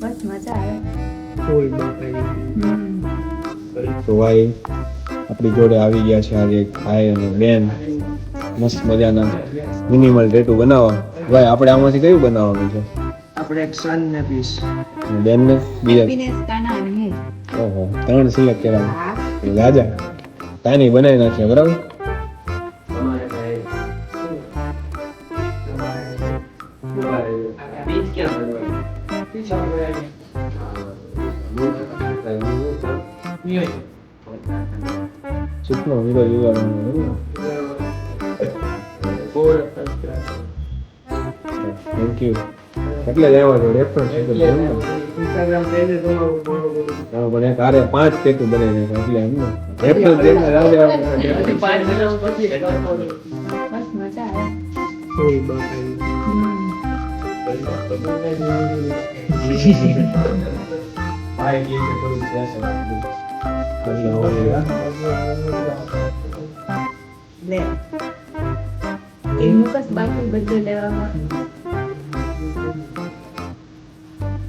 બસ મજા આવે. ફૂલ બફાઈ. તો ભાઈ આપણી જોડે આવી ગયા છે આજે એક ભાઈ અને બેન મસ્ત મજાના મિનિમલ ટેટુ બનાવવા. ભાઈ આપણે આમાંથી કયું બનાવવાનું છે? આપણે એક સન ને પીસ. અને બેન ને બીજા? હેપીનેસ કાના અને હું. ઓહો 3 સિલેક્ટ કર્યા. હા. રાજા કાની બનાવી નાખ્યા બરાબર. ચૂકનો વિરો યુવાનો થેન્ક યુ. એટલે જ આવ્યા છો રેફરન્સ ઇન્સ્ટાગ્રામ પેજ તમારું ફોલો કરો. પણ એક આરે 5 ટેટુ બનાવી નાખ્યા એટલે એમ રેફરન્સ દેખા રાજા બસ મજા આવે. ફૂલ બફાઈ. ભાઈ કે થોડું છે લે એ મુકસ બાકી બધું લેવામાં.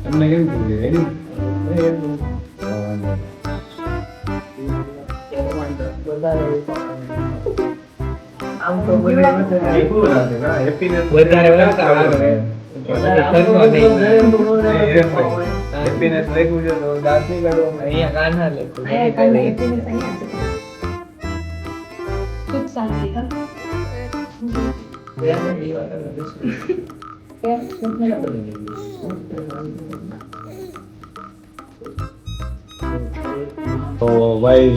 તમને કેમ કીધું રેડી? આમ તો હેપીનેસ વધારે હેપીનેસ લખ્યું છે તો દાંતની કાઢો અહીંયા કાના લખ્યું. અહીંયા કાંઈ હેપીનેસ અહીંયા છે. સુખ શાંતિ હા. તો ભાઈ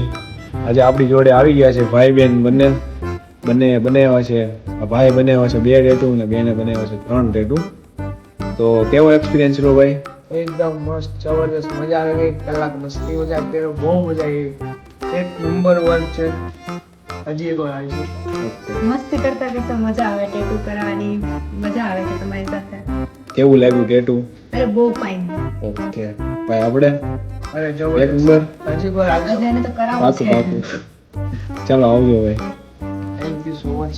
આજે આપણી જોડે આવી ગયા છે ભાઈ બેન બંને બનાવ્યા છે. ભાઈ બનાવ્યા છે 2 ટેટુ અને બેને બનાવ્યા છે 3 ટેટુ. તો કેવો એક્સપિરિયન્સ રહ્યો ભાઈ? એકદમ મસ્ત જબરદસ્ત મજા આવી ગઈ. કલાક મસ્તી મજા કર્યો. બહુ મજા આવી. એક નંબર 1 છે. હજી એક વાર આવીશું. મસ્તી કરતા કરતા મજા આવે. ટેટુ કરવાની મજા આવે છે તમારી સાથે. કેવું લાગ્યું ટેટુ? અરે બહુ ફાઇન. ઓકે ભાઈ આપણે અરે એક જબરદસ્ત. નંબર. હજી એક વાર આવીશું. બધાને તો કરાવવું પાકું છે. પાકું. ચાલો આવજો ભાઈ. Thank you so much.